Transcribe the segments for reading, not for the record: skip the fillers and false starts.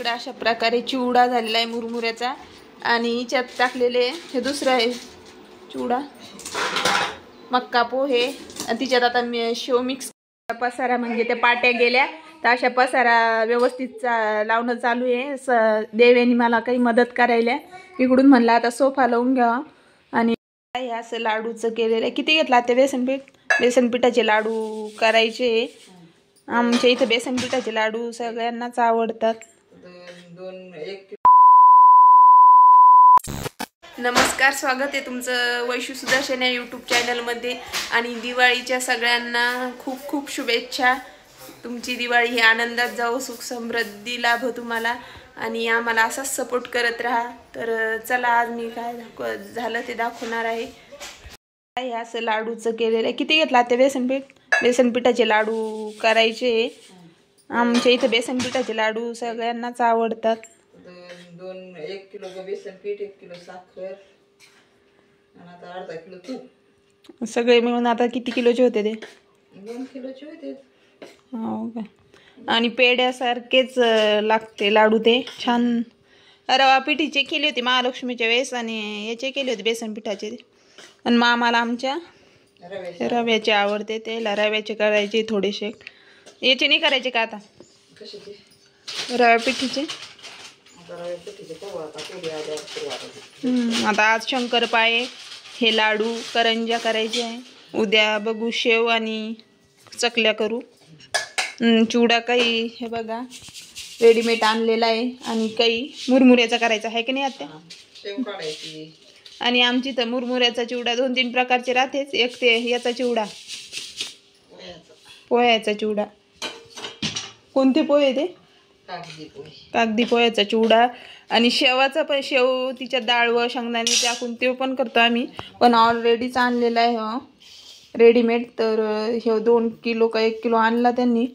इकडे अशा प्रकारे चिवडा झालेला आहे मुरमुऱ्याचा आणि याच्यात टाकलेले हे दुसरं आहे चिवडा मक्का पोहे आणि तिच्यात आता शेव मिक्स पसारा म्हणजे त्या पाट्या गेल्या तर अशा पसारा व्यवस्थित लावणं चालू आहे। देवेनी मला काही मदत करायला इकडून म्हणलं आता सोफा लावून घ्यावा आणि हे असं लाडूचं केलेलं आहे। किती घेतला ते बेसनपीठाचे लाडू करायचे। आमच्या इथे बेसनपीठाचे लाडू सगळ्यांनाच आवडतात। नमस्कार, स्वागत आहे तुमचं वैशू सुदर्शन या यूट्यूब चॅनलमध्ये आणि दिवाळीच्या सगळ्यांना खूप खूप शुभेच्छा। तुमची दिवाळी ही आनंदात जाओ, सुख समृद्धी लाभो तुम्हाला आणि आम्हाला असाच सपोर्ट करत राहा। तर चला आज मी काय झालं ते दाखवणार आहे। हे असं लाडूचं केलेलं आहे। किती घेतला ते बेसनपीठाचे लाडू करायचे। आमच्या इथे बेसनपीठाचे लाडू सगळ्यांनाच आवडतात। 1 किलो बेसन पीठ, 1 किलो साखर आणि आता अर्धा किलो तूप सगळे मिळून आता किती किलोचे होते ते? 2 किलोचे होते। हो का? आणि पेड्यासारखेच लागते लाडू ते छान। रवा पिठीचे केले होते महालक्ष्मीच्या वेळेस आणि याचे केले होते बेसन पिठाचे आणि मामाला आमच्या रव्याचे आवडते त्याला रव्याचे करायचे थोडेसे। याचे नाही करायचे का आता? कशाचे? रवा पिठीचे। आता आज शंकरपाळे हे लाडू करंज्या करायचे आहे। उद्या बघू शेव आणि चकल्या करू। चिवडा काही हे बघा रेडीमेड आणलेला आहे आणि काही मुरमुऱ्याचा करायचा आहे की नाही आत्या? शेव काढायची। आणि आमची तर मुरमुऱ्याचा चिवडा 2-3 प्रकारचे राहतेच। एक ते याचा चिवडा पोह्याचा चिवडा। कोणते पोहे ते? कागदी पोह्याचा चिवडा आणि शेवाचा पण शेव तिच्यात डाळ व शेंगदाणे टाकून ते पण करतो आम्ही, पण ऑलरेडीच आणलेला आहे हो रेडीमेड। तर हे 2 किलो का 1 किलो आणला त्यांनी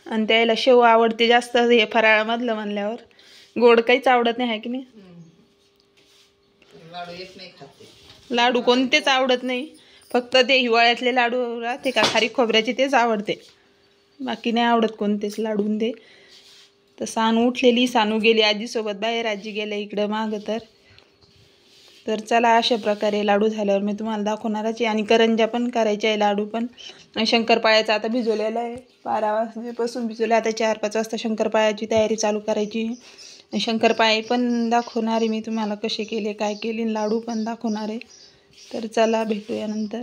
आणि त्याला शेव आवडते जास्त। हे फराळामधलं म्हणल्यावर गोड काहीच आवडत नाही आहे की नाही? लाडू कोणतेच आवडत नाही, फक्त ते हिवाळ्यातले लाडू राहते का खारी खोबऱ्याचे तेच आवडते, बाकी नाही आवडत कोणतेच लाडून ते। तर सानू उठलेली, सानू गेली आजीसोबत बाहेर, आजी गेल्या इकडं मागं। तर चला अशा प्रकारे लाडू झाल्यावर मी तुम्हाला दाखवणारच आहे आणि करंज्या पण करायच्या आहे, लाडू पण। आणि शंकरपाळ्याचा आता भिजवलेला आहे 12 वाजल्यापासून भिजवलं, आता 4-5 वाजता शंकरपाळ्याची तयारी चालू करायची। शंकरपाळे पण दाखवणार आहे मी तुम्हाला कसे केले काय केले, लाडू पण दाखवणार आहे। तर चला भेटूया नंतर।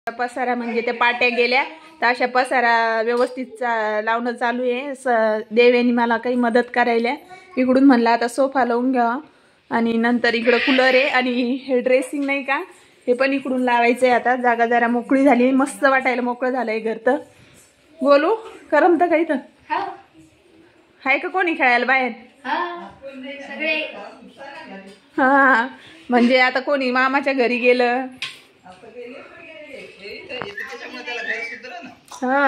पसारा म्हणजे त्या पाट्या गेल्या तर अशा पसारा व्यवस्थित लावणं चालू आहे। देवेनी मला काही मदत करायला इकडून म्हणलं आता सोफा लावून घ्यावा आणि नंतर इकडं कूलर आहे आणि हे ड्रेसिंग नाही का हे पण इकडून लावायचं आहे। आता जागा जरा मोकळी झाली, मस्त वाटायला मोकळं झालंय घर। तर बोलू करमत काही तर आहे का कोणी खेळायला बाहेर? हा म्हणजे आता कोणी मामाच्या घरी गेलं। हा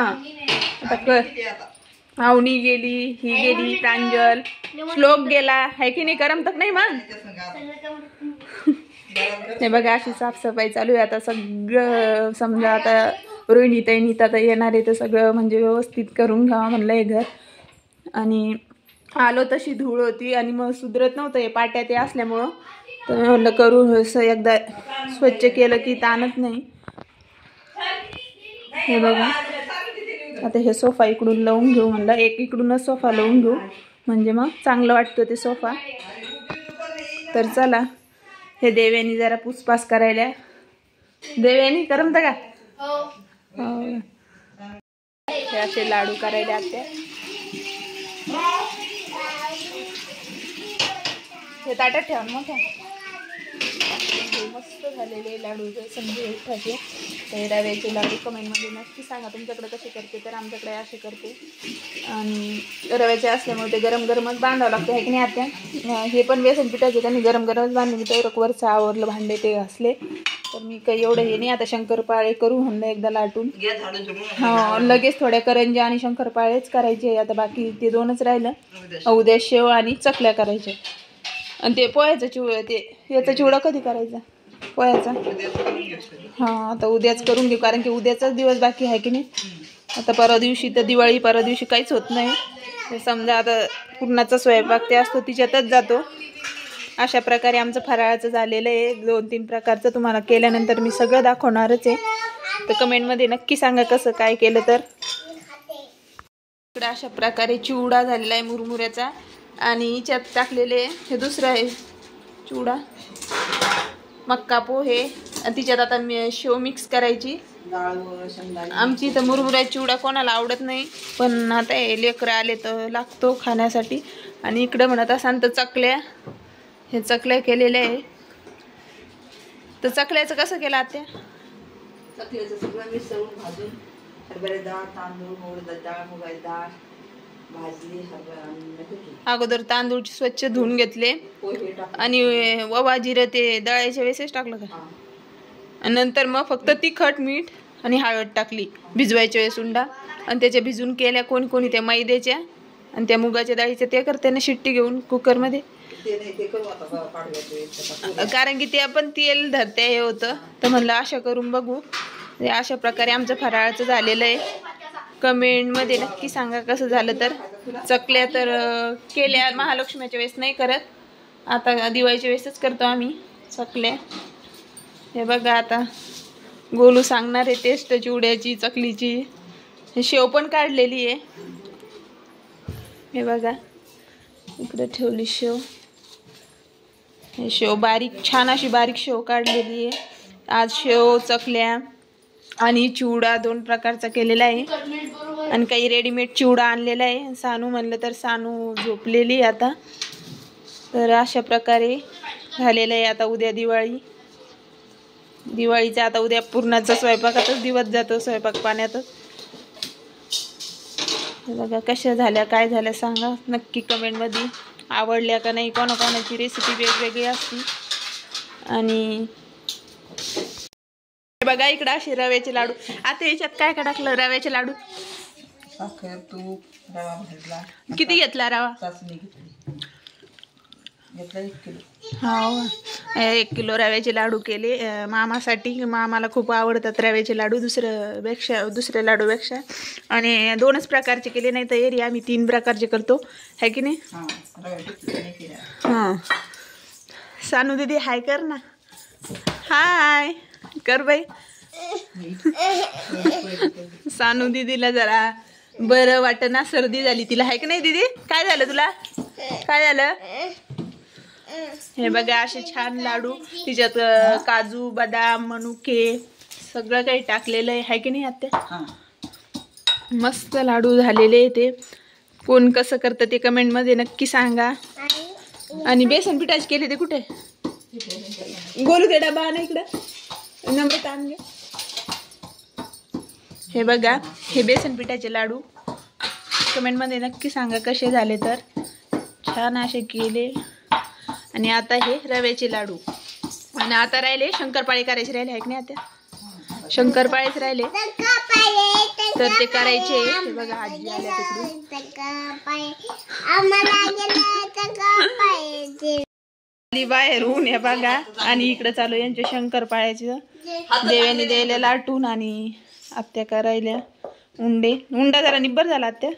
आता आवनी गेली, ही गेली, प्रांजल, श्लोक गेला आहे की नाही? करमत नाही मग? हे बघा अशी साफसफाई चालू आहे आता। सगळं समजा आता रोहिणी ताईनी आता येणार आहे तर सगळं म्हणजे व्यवस्थित करून घ्यावं म्हणलं हे घर। आणि आलो तशी धूळ होती आणि मग सुधरत नव्हतं हे पाट्या ते असल्यामुळं, तर म्हणलं करू एकदा स्वच्छ केलं की ताणत नाही। हे बघा आता हे सोफा इकडून लावून घेऊ म्हणलं, एक इकडूनच सोफा लावून घेऊ म्हणजे मग चांगलं वाटतं ते सोफा। तर चला हे देव्यानी जरा पुसपास करायला। देव्यानी करमत का? हो। हे असे लाडू करायला आत्या। हे ताटात ठेवा मोठ्या। मस्त झालेले लाडू समजे उठाचे ते रव्याचे लाडू। कमेंटमध्ये नक्की सांगा तुमच्याकडे कसे करते, तर आमच्याकडे असे करते आणि रव्याचे असल्यामुळे ते गरम गरमच बांधावं लागतं आहे की नाही आत्या? हे पण बेसन पिठाचे त्यांनी गरम गरमच बांधले। मी तर वरचं आवरलं, भांडे ते घासले, तर मी काही एवढं हे नाही। आता शंकरपाळे करू म्हणलं एकदा लाटून। हो लगेच थोड्या करंज्या आणि शंकरपाळेच करायचे आता, बाकी ते 2च राहिलं। उद्या शेव आणि चकल्या करायच्या आणि ते पोह्याचा चिवडा ते याचा चिवडा कधी करायचा पोह्याचा? हा आता उद्याच करून घेऊ कारण की उद्याचाच दिवस बाकी आहे की नाही? आता परवा दिवशी तर दिवाळी, परवा दिवशी काहीच होत नाही. ते समजा आता पुरणाचा स्वयंपाक ते असतो तिच्यातच जातो. अशा प्रकारे आमचं फराळाचं झालेलं आहे. 2-3 प्रकारचं तुम्हाला केल्यानंतर मी सगळं दाखवणारच आहे. तर कमेंटमध्ये नक्की सांगा कसं काय केलं तर. इकडे अशा प्रकारे चिवडा झालेला आहे मुरमुऱ्याचा आणि हिच्यात टाकलेले हे दुसरं आहे चिवडा मक्का पोहे आणि तिच्यात आता शेव मिक्स करायची. आमची तर मुरमुऱ्याचा चिवडा कोणाला आवडत नाही, पण आता हे लेकरं आले तर लागतो खाण्यासाठी. आणि इकडं म्हणत असाल तर चकल्या, हे चकल्या केलेल्या आहे. तर चकल्याचं कसं केलं आत्या? चकल्याचं सगळं मिसळून भाजून हरभऱ्याची डाळ, तांदूळ, उडदाची डाळ, मुगाची डाळ भाजली. अगोदर तांदूळ स्वच्छ धुवून घेतले आणि ओवा जिरं ते दळायच्या वेळेसच टाकलं का? आणि नंतर मग फक्त तिखट, मीठ आणि हळद टाकली भिजवायच्या वेळेस उंडा. आणि त्याच्या भिजून केल्या कोणी त्या मैद्याच्या आणि त्या मुगाच्या डाळीच्या ते करते ना शिट्टी घेऊन कुकरमध्ये. कारण की ते आपण तेल धरते हे होतं, तर म्हणलं अशा करून बघू. अशा प्रकारे आमचं फराळाचं झालेलं आहे. कमेंटमध्ये नक्की सांगा कसं झालं तर. चकल्या तर केल्या महालक्ष्मीच्या वेळेस नाही करत, आता दिवाळीच्या वेळेसच करतो आम्ही चकल्या. हे बघा आता गोलू सांगणार आहे टेस्ट चिवड्याची, चकलीची. हे शेव पण काढलेली आहे. हे बघा इकडे ठेवली शेव. हे शेव बारीक, छान अशी बारीक शेव काढलेली आहे. आज शेव, चकल्या आणि चिवडा 2 प्रकारचा केलेला आहे. आणि काही रेडीमेड चिवडा आणलेला आहे. सानू म्हणलं तर सानू झोपलेली आता. तर अशा प्रकारे झालेलं आहे. आता उद्या दिवाळीचा आता उद्या पुरणाचा स्वयंपाकातच दिवस जातो, स्वयंपाक पाण्यातच. बघा कशा झाल्या, काय झाल्या सांगा नक्की कमेंटमध्ये. आवडल्या का नाही, कोणाकोणाची रेसिपी वेगवेगळी असते. आणि बघा इकडं असे रव्याचे लाडू. आता याच्यात काय काय टाकलं? रव्याचे लाडू, साखर, तूप, रवा भाजला. किती घेतला रवा? चाचणी घेतली, घेतला 1 किलो. हो, 1 किलो रव्याचे लाडू केले मामासाठी. मामाला खूप आवडतात रव्याचे लाडू दुसऱ्या लाडूपेक्षा. आणि 2च प्रकारचे केले, नाही तर एरी आम्ही 3 प्रकारचे करतो, है की नाही? हां. सानू दीदी हाय कर ना. हाय कर बाई. सानू दीदीला जरा बरं वाटना, सर्दी झाली तिला, है की नाही दीदी? काय झालं तुला? काय झालं? हे बघा असे छान लाडू, तिच्यात काजू, बदाम, मनुके सगळं काही टाकलेलं आहे, है की नाही आत्या? मस्त लाडू झालेले ते. कोण कसं करतं ते कमेंटमध्ये नक्की सांगा. आणि बेसन पिठाचे केले ते कुठे? गोलू ते डबा ना इकडं, नंबर ताण घे. हे बघा हे बेसन पिठाचे लाडू. कमेंटमध्ये नक्की सांगा कसे झाले तर. छान असे केले. आणि आता हे रव्याचे लाडू. आणि आता राहिले शंकरपाळे करायचे राहिले, आहे की नाही आता? शंकरपाळेच राहिले तर ते करायचे. हे बघा आजी आल्या तिकडून बाहेरून. हे बघा आणि इकडे चालू यांचे शंकरपाळ्याचे. देव्याने द्यायला लाटून आणि आत्या करायला उंडा जरा निब्बर झाला आत्या.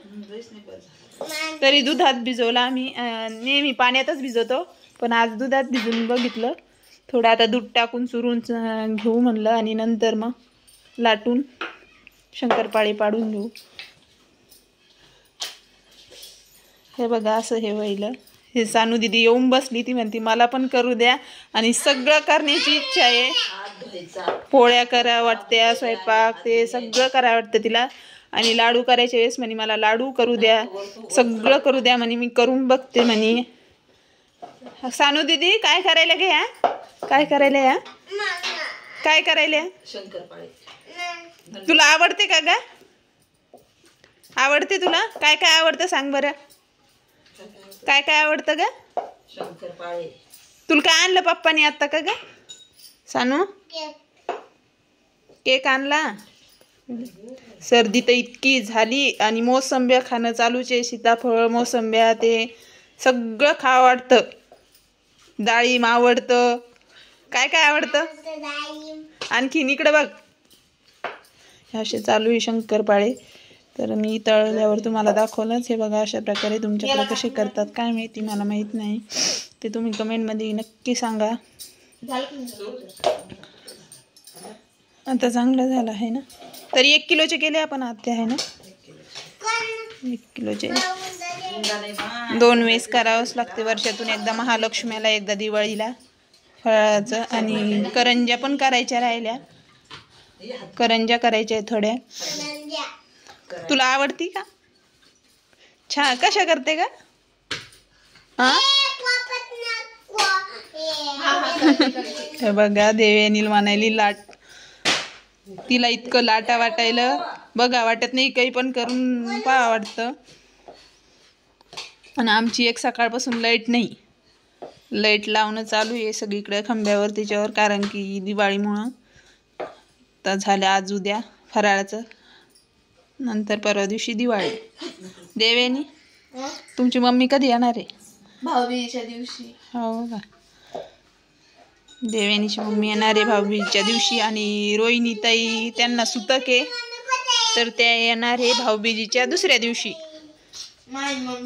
तरी दुधात भिजवला आम्ही, नेहमी पाण्यातच भिजवतो, पण आज दुधात भिजून बघितलं. थोडं आता दूध टाकून चुरून घेऊ म्हणलं आणि नंतर मग लाटून शंकरपाळी पाडून घेऊ. हे बघा असं हे व्हायलं. हे सानू दीदी येऊन बसली, ती म्हणती मला पण करू द्या. आणि सगळं करण्याची इच्छा आहे. पोळ्या करा वाटत्या, स्वयंपाक ते सगळं करा वाटतं तिला. आणि लाडू करायच्या वेळेस म्हणे मला लाडू करू द्या, सगळं करू द्या म्हणे, मी करून बघते म्हणे. सानू दीदी काय करायला गे? काय करायला या? काय करायला? शंकरपाळे. तुला आवडते का ग? आवडते तुला? काय काय आवडतं सांग बरं. काय काय आवडतं ग? शंकरपाळे. तुला काय आणलं पप्पानी आता का ग सानू? केक आणला. सर्दी तर इतकी झाली आणि मोसंब्या खाणं चालूच आहे. सीताफळ, मोसंब्या ते सगळं खावं वाटतं. डाळिंब आवडतं. काय काय आवडतं आणखीन? इकडं बघ. असे चालू आहे शंकरपाळे. तर मी तळल्यावर तुम्हाला दाखवलंच. हे बघा अशा प्रकारे तुमच्याकडे कसे करतात काय माहिती, मला माहीत नाही. ते तुम्ही कमेंटमध्ये नक्की सांगा. आता चांगलं झालं आहे ना. तरी 1 किलोचे केले आपण आत्या आहे ना. 1 किलोचे 2 वेळेस करावंच लागते वर्षातून एकदा, महालक्ष्मीला एकदा दिवाळीला फळाचं. आणि करंज्या पण करायच्या राहिल्या, करंज्या करायच्या आहेत थोड्या. तुला आवडती का? छान. कशा करते का? हा हे बघा देवी अनिल म्हणायली लाट. तिला इतकं लाटा वाटायला बघा वाटत नाही, काही पण करून पहा वाटतं. आणि आमची एक सकाळपासून लाईट नाही. लाईट लावणं चालू आहे सगळीकडे खांब्यावर त्याच्यावर, कारण की दिवाळीमुळं. तर झालं आज उद्या फराळाचं, नंतर परवा दिवशी दिवाळी. देवेनी तुमची मम्मी कधी येणार आहे? भाऊबीजेच्या दिवशी. हो का. देवेनीची मम्मी येणार आहे भाऊबीजेच्या दिवशी. आणि रोहिणी ताई त्यांना सुतक आहे, तर त्या येणार आहे भाऊबीजेच्या दुसऱ्या दिवशी.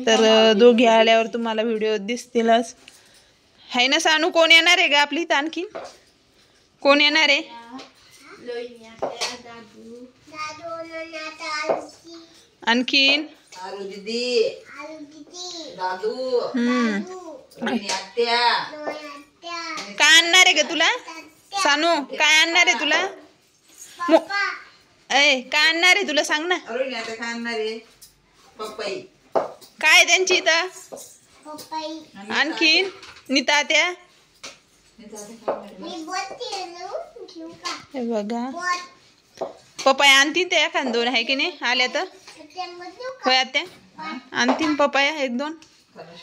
तर दोघे आल्यावर तुम्हाला व्हिडिओ दिसतीलच. आहे ना सानू? कोण येणार आहे का आपली इथं आणखी? कोण येणार आहे? आणखीन दादू, काय आणणार आहे ग तुला सानू? काय आणणार आहे तुला? काय आणणार आहे तुला सांग ना. काय आणणार आहे? पपई. काय त्यांची इथं? आणखीन नीता त्या. हे बघा पपाया आणतीन ते एखाद 2 आहे की नाही आल्या तर. होय आत्या आणतीन पपाया 1-2,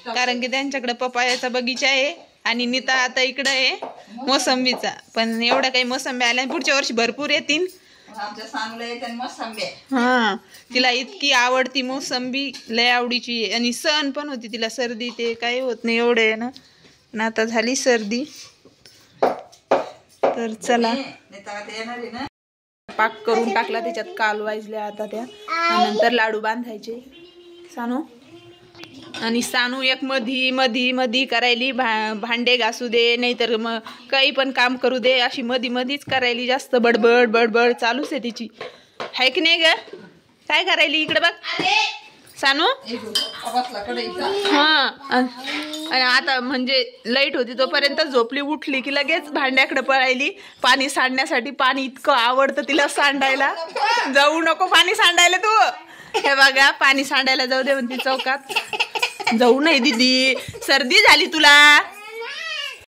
कारण की त्यांच्याकडे पपायाचा बगीचा आहे. आणि नीता आता इकडं आहे मोसंबीचा. पण एवढा काही मोसंबी आल्या, पुढच्या वर्षी भरपूर येतील. आमच्या सानूला येते मोसंबी. हा तिला इतकी आवडती मोसंबी, लय आवडीची. आणि सण पण होती तिला, सर्दी ते काही होत नाही एवढे आहे ना. पण आता झाली सर्दी. तर चला पाक करून टाकला, त्याच्यात काल वाजल्या आता त्या. नंतर लाडू बांधायचे सानू. आणि सानू एक मधी करायली, भांडे घासू दे नाहीतर मग काही पण काम करू दे, अशी मधीच करायली. जास्त बडबड चालूच आहे तिची, आहे की नाही ग? काय करायली इकडे बघ सानू. हा आणि आता म्हणजे लाईट होती तोपर्यंत झोपली, उठली की लगेच भांड्याकडे पळायली. पाणी सांडण्यासाठी. पाणी इतकं आवडतं तिला सांडायला. जाऊ नको पाणी सांडायला तू. हे बघा पाणी सांडायला जाऊ दे म्हणते चौकात. जाऊ नाही दीदी, सर्दी झाली तुला.